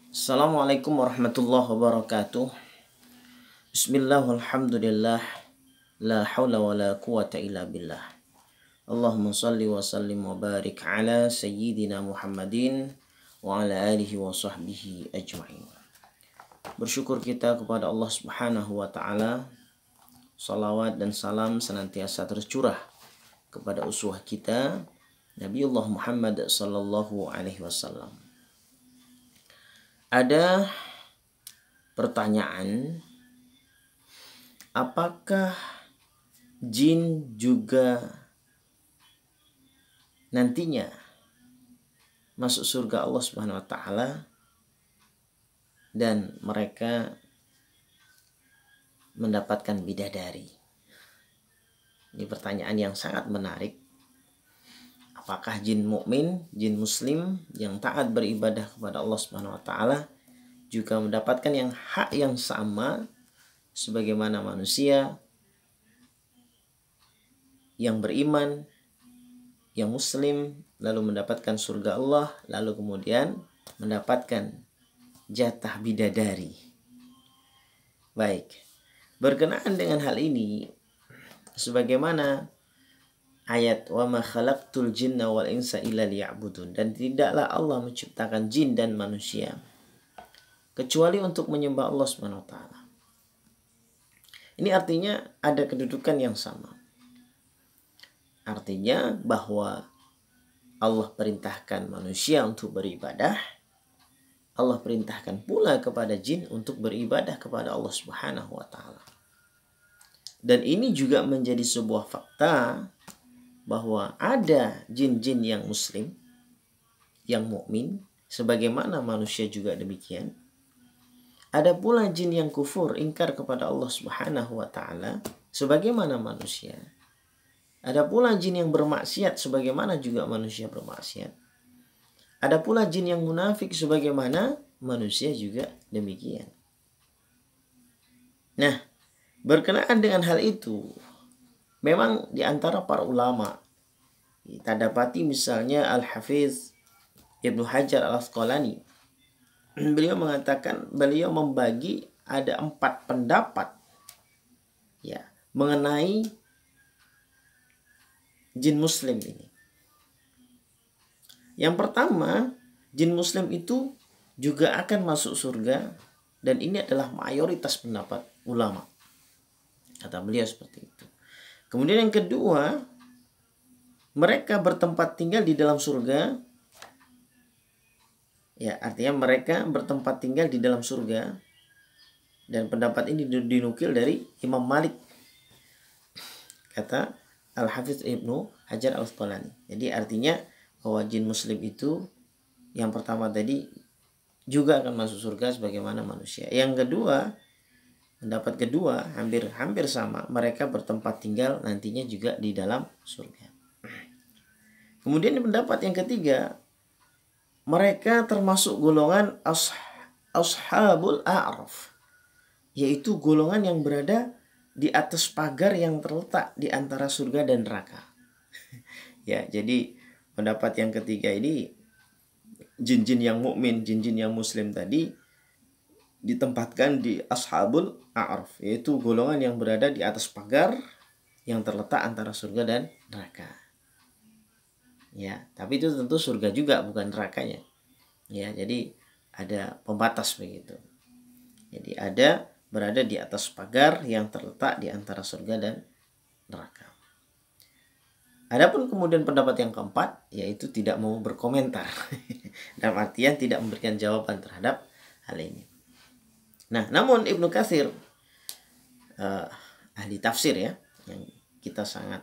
Assalamualaikum warahmatullahi wabarakatuh. Bismillah walhamdulillah. La hawla wa la quwata illa billah. Allahumma salli wa sallim wa barik ala sayyidina Muhammadin wa ala alihi wa sahbihi ajma'in. Bersyukur kita kepada Allah subhanahu wa ta'ala. Salawat dan salam senantiasa tercurah kepada uswah kita Nabiullah Muhammad sallallahu alaihi wasallam. Ada pertanyaan, apakah jin juga nantinya masuk surga Allah Subhanahu wa taala dan mereka mendapatkan bidadari? Ini pertanyaan yang sangat menarik. Apakah jin mukmin, jin muslim yang taat beribadah kepada Allah Subhanahu wa taala juga mendapatkan yang hak yang sama sebagaimana manusia yang beriman, yang muslim, lalu mendapatkan surga Allah, lalu kemudian mendapatkan jatah bidadari? Baik, berkenaan dengan hal ini, sebagaimana ayat wa ma khalaqtul jinna wal insa illa liya'budun, dan tidaklah Allah menciptakan jin dan manusia kecuali untuk menyembah Allah Subhanahu wa taala. Ini artinya ada kedudukan yang sama. Artinya bahwa Allah perintahkan manusia untuk beribadah, Allah perintahkan pula kepada jin untuk beribadah kepada Allah Subhanahu wa taala. Dan ini juga menjadi sebuah fakta bahwa ada jin-jin yang muslim, yang mukmin, sebagaimana manusia juga demikian. Ada pula jin yang kufur, ingkar kepada Allah Subhanahu wa taala, sebagaimana manusia. Ada pula jin yang bermaksiat, sebagaimana juga manusia bermaksiat. Ada pula jin yang munafik, sebagaimana manusia juga demikian. Nah, berkenaan dengan hal itu, memang di antara para ulama kita dapati misalnya Al-Hafiz Ibnu Hajar Al-Asqalani, beliau mengatakan, beliau membagi ada 4 pendapat ya mengenai jin muslim ini. Yang pertama, jin muslim itu juga akan masuk surga, dan ini adalah mayoritas pendapat ulama. Kata beliau seperti itu. Kemudian yang kedua, mereka bertempat tinggal di dalam surga. Ya, artinya mereka bertempat tinggal di dalam surga. Dan pendapat ini dinukil dari Imam Malik, kata Al-Hafiz Ibnu Hajar Al-Asqalani. Jadi artinya bahwa jin muslim itu yang pertama tadi juga akan masuk surga sebagaimana manusia. Yang kedua, pendapat kedua hampir sama, mereka bertempat tinggal nantinya juga di dalam surga. Kemudian pendapat yang ketiga, mereka termasuk golongan ashabul a'raf, yaitu golongan yang berada di atas pagar yang terletak di antara surga dan neraka. Ya, jadi pendapat yang ketiga ini, jin-jin yang mukmin, jin-jin yang muslim tadi ditempatkan di ashabul a'raf, yaitu golongan yang berada di atas pagar yang terletak antara surga dan neraka. Ya, tapi itu tentu surga juga, bukan nerakanya. Ya, jadi ada pembatas begitu. Jadi ada berada di atas pagar yang terletak di antara surga dan neraka. Adapun kemudian pendapat yang keempat, yaitu tidak mau berkomentar. Dalam artian tidak memberikan jawaban terhadap hal ini. Nah, namun Ibnu Katsir, ahli tafsir ya, yang kita sangat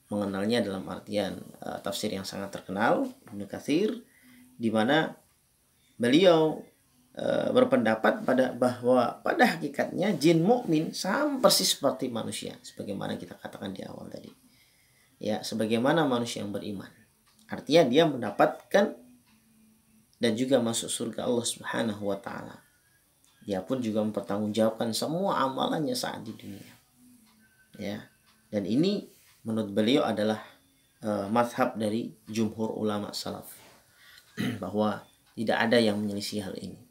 mengenalnya dalam artian tafsir yang sangat terkenal, Ibnu Katsir, di mana beliau berpendapat bahwa pada hakikatnya jin mukmin sama persis seperti manusia, sebagaimana kita katakan di awal tadi. Ya, sebagaimana manusia yang beriman. Artinya dia mendapatkan dan juga masuk surga Allah Subhanahu wa taala. Dia pun juga mempertanggungjawabkan semua amalannya saat di dunia. Ya. Dan ini menurut beliau adalah mazhab dari jumhur ulama salaf. Bahwa tidak ada yang menyelisih hal ini.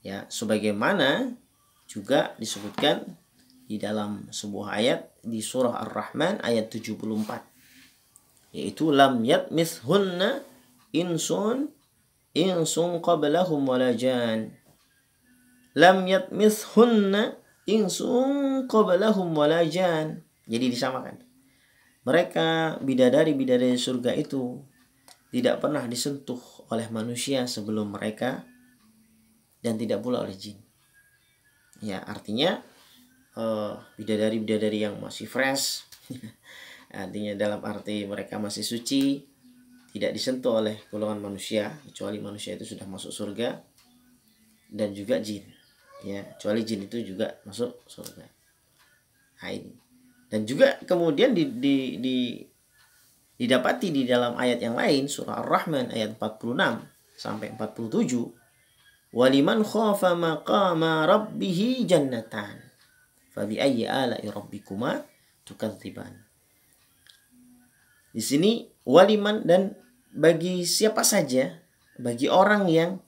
Ya, sebagaimana juga disebutkan di dalam sebuah ayat di surah Ar-Rahman ayat 74, yaitu lam yatmithunna insun qablahum wala jan. Lam yatmithunna insun qablahum wala jan. Jadi disamakan. Mereka bidadari-bidadari surga itu tidak pernah disentuh oleh manusia sebelum mereka, dan tidak pula oleh jin. Ya, artinya bidadari-bidadari yang masih fresh, artinya dalam arti mereka masih suci, tidak disentuh oleh golongan manusia, kecuali manusia itu sudah masuk surga, dan juga jin. Ya, kecuali jin itu juga masuk surga. Nah, ini. Dan juga kemudian didapati di dalam ayat yang lain, surah Ar-Rahman ayat 46 sampai 47, waliman khafa maqama rabbih jannatan fa bi ayyi ala'i rabbikuma tukadziban. Di sini waliman, dan bagi siapa saja, bagi orang yang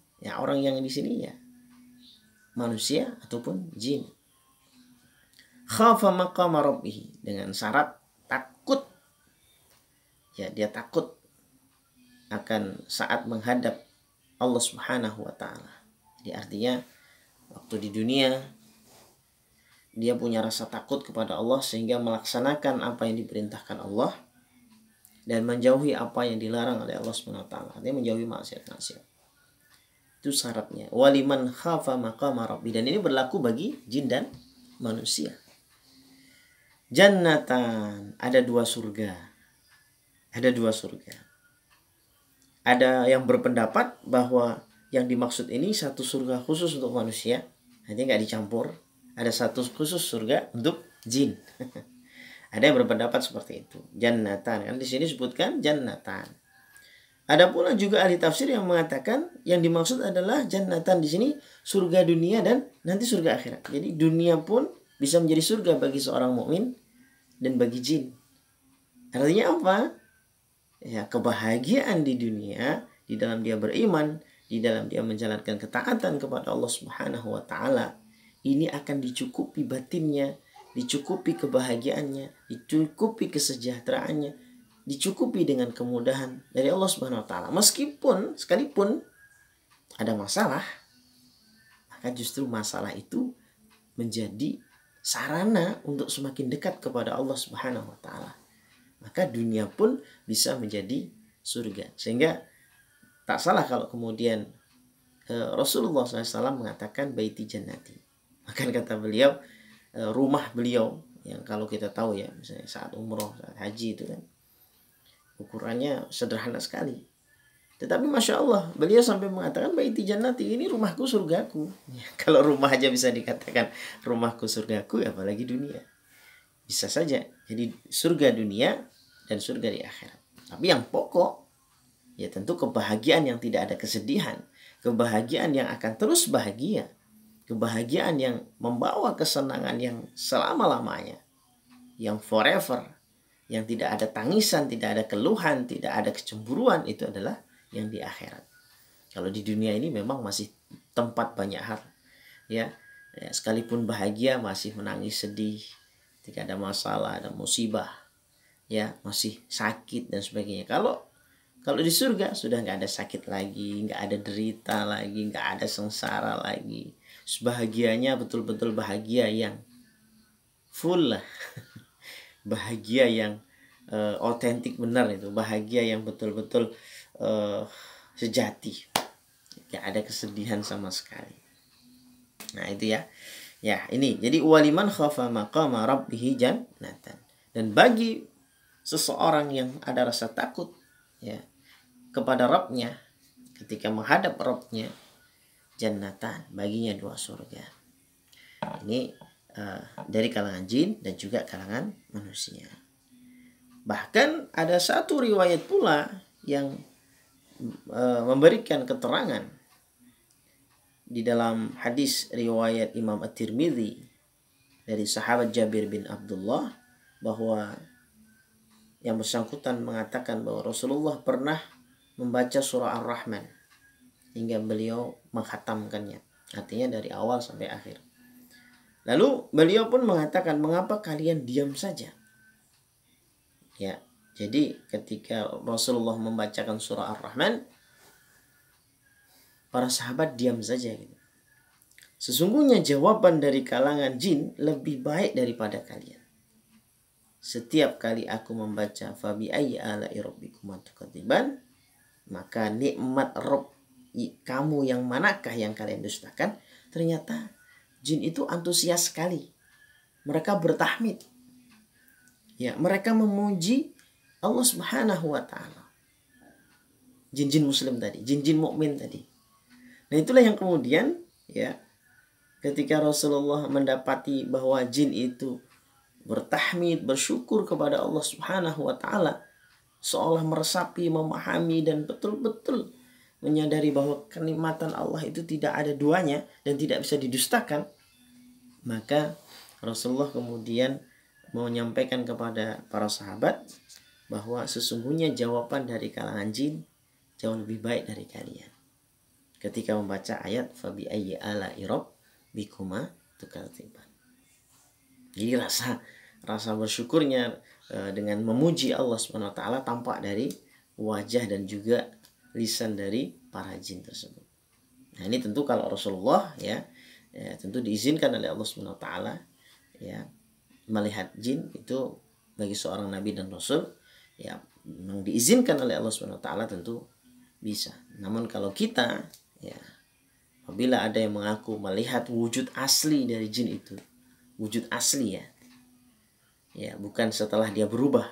di sini ya manusia ataupun jin, khafa maqama rabbih, dengan syarat takut. Ya, dia takut akan saat menghadap Allah Subhanahu wa taala. Jadi artinya waktu di dunia dia punya rasa takut kepada Allah sehingga melaksanakan apa yang diperintahkan Allah dan menjauhi apa yang dilarang oleh Allah Subhanahu wa taala. Artinya menjauhi maksiat-maksiat. Itu syaratnya. Waliman khafa maqama rabbi, dan ini berlaku bagi jin dan manusia. Jannatan, ada dua surga. Ada dua surga. Ada yang berpendapat bahwa yang dimaksud ini satu surga khusus untuk manusia, nanti nggak dicampur. Ada satu khusus surga untuk jin. Ada yang berpendapat seperti itu. Jannatan, kan di sini disebutkan jannatan. Ada pula juga ahli tafsir yang mengatakan yang dimaksud adalah jannatan di sini surga dunia dan nanti surga akhirat. Jadi dunia pun bisa menjadi surga bagi seorang mukmin dan bagi jin. Artinya apa? Ya, kebahagiaan di dunia, di dalam dia beriman, di dalam dia menjalankan ketaatan kepada Allah Subhanahu wa taala, ini akan dicukupi batinnya, dicukupi kebahagiaannya, dicukupi kesejahteraannya, dicukupi dengan kemudahan dari Allah Subhanahu wa taala. Meskipun sekalipun ada masalah, maka justru masalah itu menjadi sarana untuk semakin dekat kepada Allah Subhanahu wa taala. Maka dunia pun bisa menjadi surga. Sehingga tak salah kalau kemudian Rasulullah SAW mengatakan baiti jannati. Maka kata beliau, rumah beliau yang kalau kita tahu ya, misalnya saat umroh, saat haji itu kan ukurannya sederhana sekali. Tetapi Masya Allah, beliau sampai mengatakan baiti jannati, ini rumahku surgaku. Ya, kalau rumah aja bisa dikatakan rumahku surgaku, apalagi dunia. Bisa saja jadi surga dunia dan surga di akhirat. Tapi yang pokok ya tentu kebahagiaan yang tidak ada kesedihan, kebahagiaan yang akan terus bahagia, kebahagiaan yang membawa kesenangan yang selama-lamanya, yang forever, yang tidak ada tangisan, tidak ada keluhan, tidak ada kecemburuan, itu adalah yang di akhirat. Kalau di dunia ini memang masih tempat banyak hal, ya sekalipun bahagia masih menangis sedih, ketika ada masalah, ada musibah, ya masih sakit dan sebagainya. Kalau di surga sudah nggak ada sakit lagi, nggak ada derita lagi, nggak ada sengsara lagi. Bahagianya betul-betul bahagia yang full lah. Bahagia yang otentik benar itu. Bahagia yang betul-betul sejati. Nggak ada kesedihan sama sekali. Nah itu ya. Ya ini. Jadi waliman khafa maqama rabbih jannatan. Dan bagi seseorang yang ada rasa takut ya kepada Rabbnya, ketika menghadap Rabbnya, jannatan, baginya dua surga. Ini dari kalangan jin dan juga kalangan manusia. Bahkan ada satu riwayat pula yang memberikan keterangan di dalam hadis riwayat Imam At-Tirmidzi dari sahabat Jabir bin Abdullah, bahwa yang bersangkutan mengatakan bahwa Rasulullah pernah membaca surah Ar-Rahman hingga beliau menghatamkannya. artinya dari awal sampai akhir. Lalu beliau pun mengatakan, mengapa kalian diam saja? Ya, jadi ketika Rasulullah membacakan surah Ar-Rahman, para sahabat diam saja gitu. Sesungguhnya jawaban dari kalangan jin lebih baik daripada kalian. Setiap kali aku membaca fabi ayyi ala'i rabbikuma tukadziban, maka nikmat Rabb kamu yang manakah yang kalian dustakan? Ternyata jin itu antusias sekali. Mereka bertahmid. Ya, mereka memuji Allah Subhanahu wa taala. Jin-jin muslim tadi, jin-jin mukmin tadi. Nah, itulah yang kemudian ya ketika Rasulullah mendapati bahwa jin itu bertahmid, bersyukur kepada Allah Subhanahu wa taala, seolah meresapi, memahami dan betul-betul menyadari bahwa kenikmatan Allah itu tidak ada duanya dan tidak bisa didustakan, maka Rasulullah kemudian menyampaikan kepada para sahabat bahwa sesungguhnya jawaban dari kalangan jin jauh lebih baik dari kalian. Ketika membaca ayat fabi ayyi ala'i rabbikuma tukadziban. Jadi rasa bersyukurnya dengan memuji Allah Subhanahu wa taala tampak dari wajah dan juga lisan dari para jin tersebut. Nah, ini tentu kalau Rasulullah ya tentu diizinkan oleh Allah Subhanahu wa taala ya melihat jin itu bagi seorang nabi dan rasul ya memang diizinkan oleh Allah Subhanahu wa taala tentu bisa. Namun kalau kita ya apabila ada yang mengaku melihat wujud asli dari jin itu, wujud asli ya bukan setelah dia berubah,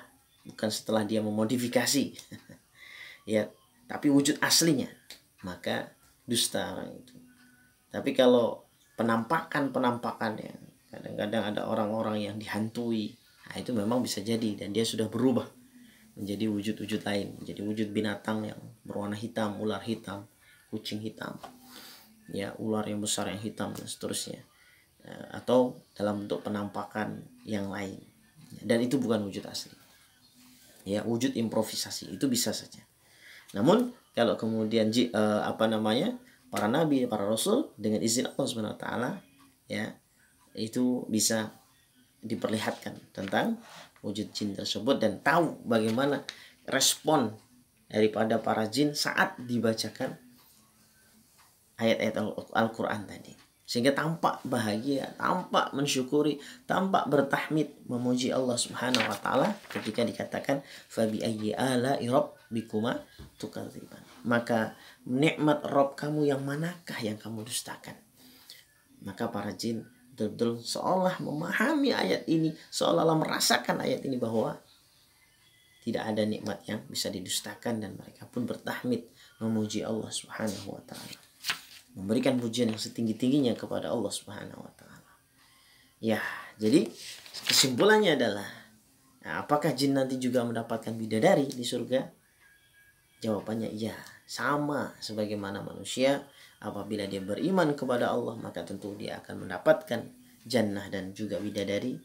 bukan setelah dia memodifikasi ya, tapi wujud aslinya, maka dusta orang itu. Tapi kalau penampakan yang kadang-kadang ada orang-orang yang dihantui, nah itu memang bisa jadi dan dia sudah berubah menjadi wujud-wujud lain, menjadi wujud binatang yang berwarna hitam, ular hitam, kucing hitam, ya ular yang besar yang hitam dan seterusnya, atau dalam bentuk penampakan yang lain, dan itu bukan wujud asli. Ya, wujud improvisasi itu bisa saja. Namun kalau kemudian para nabi, para rasul dengan izin Allah Subhanahu wa taala ya itu bisa diperlihatkan tentang wujud jin tersebut dan tahu bagaimana respon daripada para jin saat dibacakan ayat-ayat Al-Qur'an tadi. Sehingga tampak bahagia, tampak mensyukuri, tampak bertahmid memuji Allah Subhanahu wa taala ketika dikatakan fabi ayyi ala'i rabbikuma tukadziban. Maka nikmat Rabb kamu yang manakah yang kamu dustakan? Maka para jin betul-betul seolah memahami ayat ini, seolah-olah merasakan ayat ini bahwa tidak ada nikmat yang bisa didustakan dan mereka pun bertahmid memuji Allah Subhanahu wa taala. Memberikan pujian yang setinggi-tingginya kepada Allah Subhanahu wa taala. Ya, jadi kesimpulannya adalah apakah jin nanti juga mendapatkan bidadari di surga? Jawabannya iya, sama sebagaimana manusia apabila dia beriman kepada Allah maka tentu dia akan mendapatkan jannah dan juga bidadari,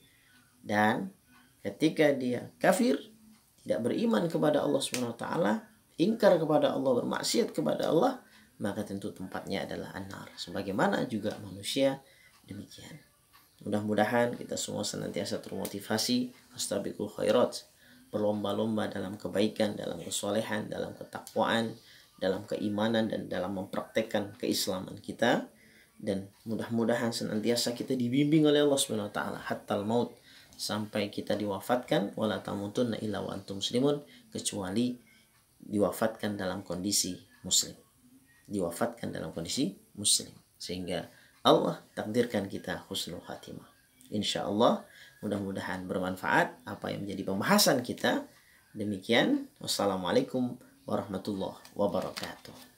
dan ketika dia kafir tidak beriman kepada Allah Subhanahu wa taala, ingkar kepada Allah, bermaksiat kepada Allah, maka tentu tempatnya adalah an-nar. Sebagaimana juga manusia demikian. Mudah-mudahan kita semua senantiasa termotivasi fastabiqul khairat, berlomba-lomba dalam kebaikan, dalam kesolehan, dalam ketakwaan, dalam keimanan dan dalam mempraktekkan keislaman kita, dan mudah-mudahan senantiasa kita dibimbing oleh Allah Subhanahu wa taala hattal maut, sampai kita diwafatkan, wala tamutunna illa wa antum muslimun, kecuali diwafatkan dalam kondisi muslim. Diwafatkan dalam kondisi muslim, sehingga Allah takdirkan kita husnul khatimah. Insya Allah mudah-mudahan bermanfaat apa yang menjadi pembahasan kita. Demikian, wassalamualaikum warahmatullahi wabarakatuh.